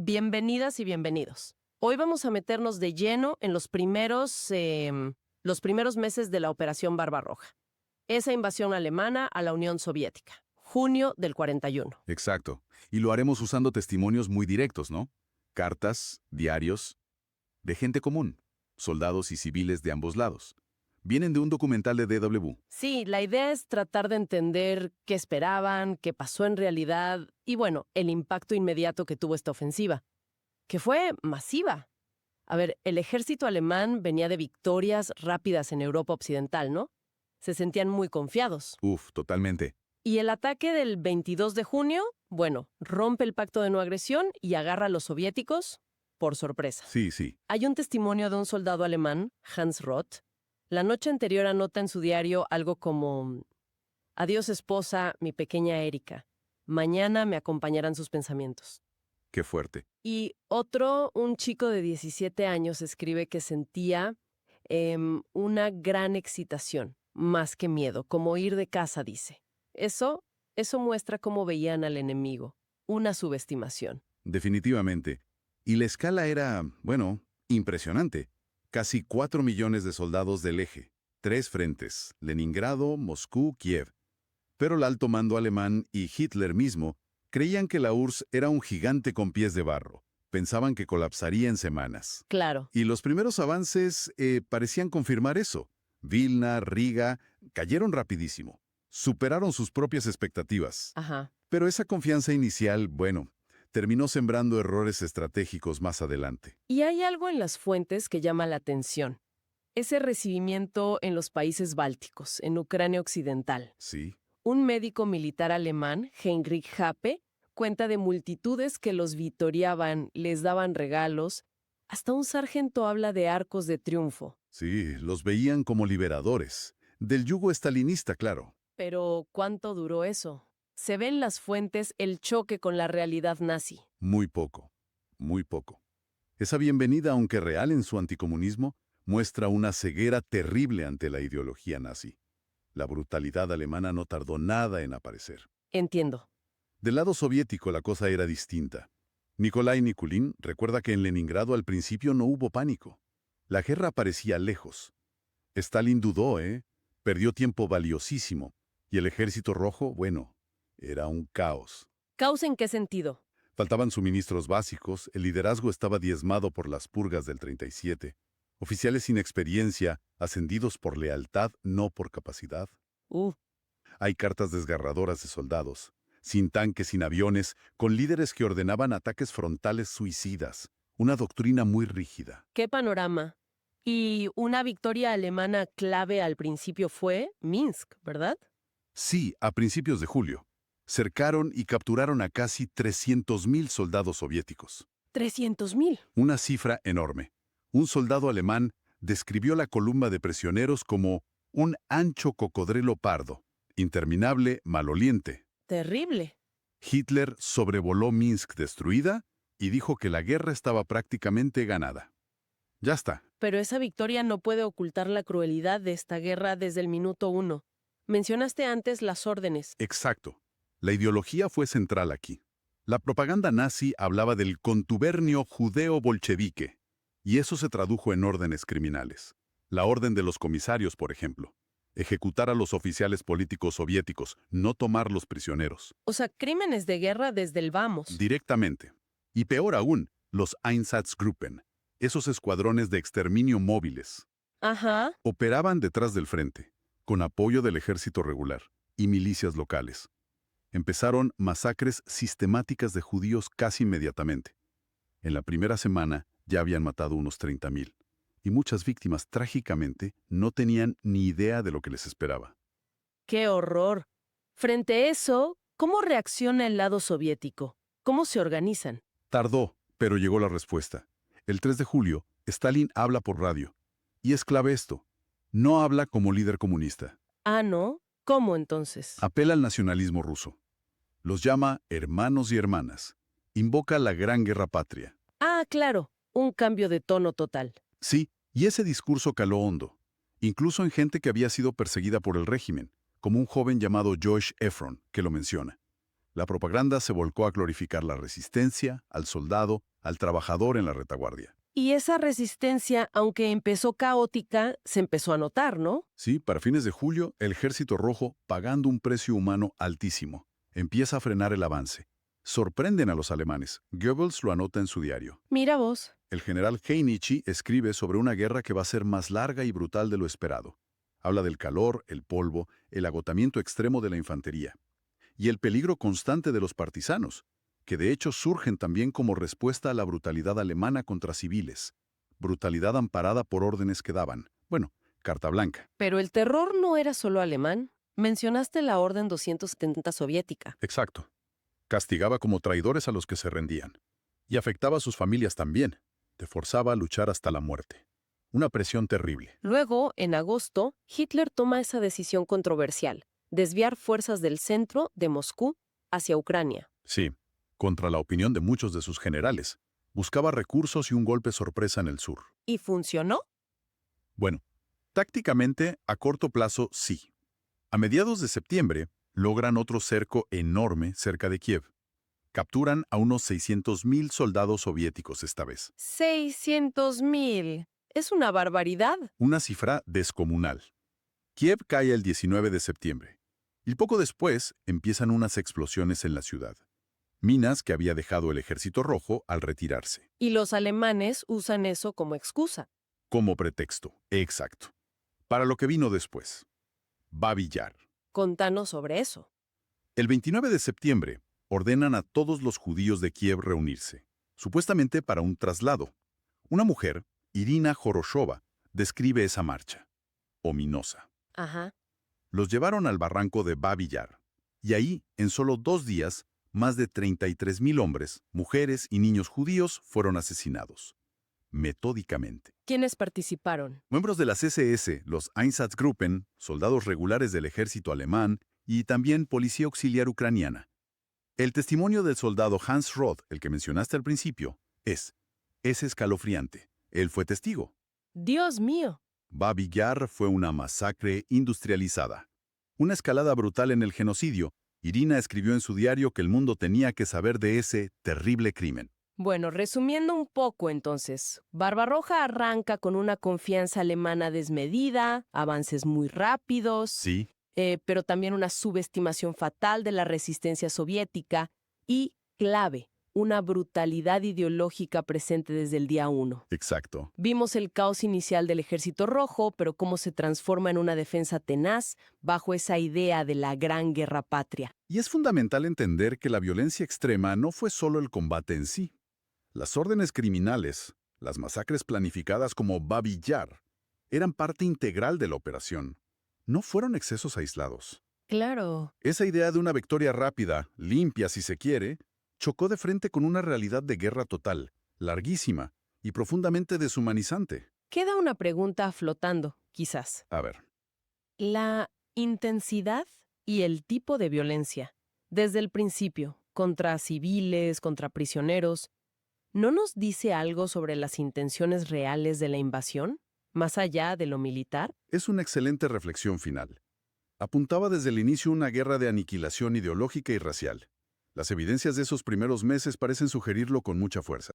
Bienvenidas y bienvenidos. Hoy vamos a meternos de lleno en los primeros meses de la Operación Barbarroja, esa invasión alemana a la Unión Soviética, junio del 41. Exacto. Y lo haremos usando testimonios muy directos, ¿no? Cartas, diarios, de gente común, soldados y civiles de ambos lados. Vienen de un documental de DW. Sí, la idea es tratar de entender qué esperaban, qué pasó en realidad y, bueno, el impacto inmediato que tuvo esta ofensiva, que fue masiva. A ver, el ejército alemán venía de victorias rápidas en Europa Occidental, ¿no? Se sentían muy confiados. Totalmente. Y el ataque del 22 de junio, bueno, rompe el pacto de no agresión y agarra a los soviéticos por sorpresa. Sí. Hay un testimonio de un soldado alemán, Hans Roth. La noche anterior anota en su diario algo como: «Adiós, esposa, mi pequeña Erika. Mañana me acompañarán sus pensamientos». Qué fuerte. Y otro, un chico de 17 años, escribe que sentía una gran excitación, más que miedo, como ir de casa, dice. Eso muestra cómo veían al enemigo, una subestimación. Definitivamente. Y la escala era, bueno, impresionante. Casi 4 millones de soldados del eje. 3 frentes: Leningrado, Moscú, Kiev. Pero el alto mando alemán y Hitler mismo creían que la URSS era un gigante con pies de barro. Pensaban que colapsaría en semanas. Claro. Y los primeros avances parecían confirmar eso. Vilna, Riga, cayeron rapidísimo. Superaron sus propias expectativas. Ajá. Pero esa confianza inicial, bueno, terminó sembrando errores estratégicos más adelante. Y hay algo en las fuentes que llama la atención. Ese recibimiento en los países bálticos, en Ucrania Occidental. Sí. Un médico militar alemán, Heinrich Happe, cuenta de multitudes que los vitoreaban, les daban regalos. Hasta un sargento habla de arcos de triunfo. Sí, los veían como liberadores. Del yugo estalinista, claro. Pero, ¿cuánto duró eso? Se ve en las fuentes el choque con la realidad nazi. Muy poco. Muy poco. Esa bienvenida, aunque real en su anticomunismo, muestra una ceguera terrible ante la ideología nazi. La brutalidad alemana no tardó nada en aparecer. Entiendo. Del lado soviético la cosa era distinta. Nikolai Nikulin recuerda que en Leningrado al principio no hubo pánico. La guerra parecía lejos. Stalin dudó, Perdió tiempo valiosísimo. Y el ejército rojo, bueno, era un caos. ¿Caos en qué sentido? Faltaban suministros básicos, el liderazgo estaba diezmado por las purgas del 37. Oficiales sin experiencia, ascendidos por lealtad, no por capacidad. Hay cartas desgarradoras de soldados, sin tanques, sin aviones, con líderes que ordenaban ataques frontales suicidas. Una doctrina muy rígida. ¿Qué panorama? Y una victoria alemana clave al principio fue Minsk, ¿verdad? Sí, a principios de julio. Cercaron y capturaron a casi 300.000 soldados soviéticos. 300.000. Una cifra enorme. Un soldado alemán describió la columna de prisioneros como un ancho cocodrilo pardo, interminable, maloliente. Terrible. Hitler sobrevoló Minsk destruida y dijo que la guerra estaba prácticamente ganada. Ya está. Pero esa victoria no puede ocultar la crueldad de esta guerra desde el minuto 1. Mencionaste antes las órdenes. Exacto. La ideología fue central aquí. La propaganda nazi hablaba del contubernio judeo-bolchevique, y eso se tradujo en órdenes criminales. La orden de los comisarios, por ejemplo. Ejecutar a los oficiales políticos soviéticos, no tomar los prisioneros. O sea, crímenes de guerra desde el vamos. Directamente. Y peor aún, los Einsatzgruppen, esos escuadrones de exterminio móviles. Ajá. Operaban detrás del frente, con apoyo del ejército regular y milicias locales. Empezaron masacres sistemáticas de judíos casi inmediatamente. En la primera semana ya habían matado unos 30.000. Y muchas víctimas, trágicamente, no tenían ni idea de lo que les esperaba. ¡Qué horror! Frente a eso, ¿cómo reacciona el lado soviético? ¿Cómo se organizan? Tardó, pero llegó la respuesta. El 3 de julio, Stalin habla por radio. Y es clave esto. No habla como líder comunista. Ah, ¿no? ¿Cómo entonces? Apela al nacionalismo ruso. Los llama hermanos y hermanas. Invoca la Gran Guerra Patria. Ah, claro. Un cambio de tono total. Sí, y ese discurso caló hondo. Incluso en gente que había sido perseguida por el régimen, como un joven llamado Josh Efron, que lo menciona. La propaganda se volcó a glorificar la resistencia, al soldado al trabajador en la retaguardia. Y esa resistencia, aunque empezó caótica, se empezó a notar, ¿no? Sí, para fines de julio, el Ejército Rojo, pagando un precio humano altísimo, empieza a frenar el avance. Sorprenden a los alemanes. Goebbels lo anota en su diario. Mira vos. El general Heinichi escribe sobre una guerra que va a ser más larga y brutal de lo esperado. Habla del calor, el polvo, el agotamiento extremo de la infantería y el peligro constante de los partisanos, que de hecho surgen también como respuesta a la brutalidad alemana contra civiles. Brutalidad amparada por órdenes que daban. Bueno, carta blanca. Pero el terror no era solo alemán. Mencionaste la Orden 270 soviética. Exacto. Castigaba como traidores a los que se rendían. Y afectaba a sus familias también. Te forzaba a luchar hasta la muerte. Una presión terrible. Luego, en agosto, Hitler toma esa decisión controversial, desviar fuerzas del centro de Moscú hacia Ucrania. Sí, contra la opinión de muchos de sus generales. Buscaba recursos y un golpe sorpresa en el sur. ¿Y funcionó? Bueno, tácticamente, a corto plazo, sí. A mediados de septiembre, logran otro cerco enorme cerca de Kiev. Capturan a unos 600.000 soldados soviéticos esta vez. 600.000. Es una barbaridad. Una cifra descomunal. Kiev cae el 19 de septiembre. Y poco después empiezan unas explosiones en la ciudad. Minas que había dejado el Ejército Rojo al retirarse. Y los alemanes usan eso como excusa. Como pretexto, exacto. Para lo que vino después. Babi Yar. Contanos sobre eso. El 29 de septiembre, ordenan a todos los judíos de Kiev reunirse, supuestamente para un traslado. Una mujer, Irina Joroshova, describe esa marcha. Ominosa. Ajá. Los llevaron al barranco de Babi Yar, y ahí, en solo 2 días, más de 33.000 hombres, mujeres y niños judíos fueron asesinados. Metódicamente. ¿Quiénes participaron? Miembros de las SS, los Einsatzgruppen, soldados regulares del ejército alemán y también policía auxiliar ucraniana. El testimonio del soldado Hans Roth, el que mencionaste al principio, es escalofriante. Él fue testigo. Dios mío. Babi Yar fue una masacre industrializada. Una escalada brutal en el genocidio. Irina escribió en su diario que el mundo tenía que saber de ese terrible crimen. Bueno, resumiendo un poco entonces, Barbarroja arranca con una confianza alemana desmedida, avances muy rápidos, Sí, pero también una subestimación fatal de la resistencia soviética y, clave, una brutalidad ideológica presente desde el día 1. exacto. Vimos el caos inicial del Ejército Rojo, pero cómo se transforma en una defensa tenaz bajo esa idea de la Gran Guerra Patria. Y es fundamental entender que la violencia extrema no fue solo el combate en sí. Las órdenes criminales, las masacres planificadas como Babi Yar, eran parte integral de la operación. No fueron excesos aislados. Claro. Esa idea de una victoria rápida, limpia si se quiere, chocó de frente con una realidad de guerra total, larguísima y profundamente deshumanizante. Queda una pregunta flotando, quizás. A ver, La intensidad y el tipo de violencia, desde el principio, contra civiles, contra prisioneros, ¿no nos dice algo sobre las intenciones reales de la invasión, más allá de lo militar? es una excelente reflexión final. Apuntaba desde el inicio una guerra de aniquilación ideológica y racial. Las evidencias de esos primeros meses parecen sugerirlo con mucha fuerza.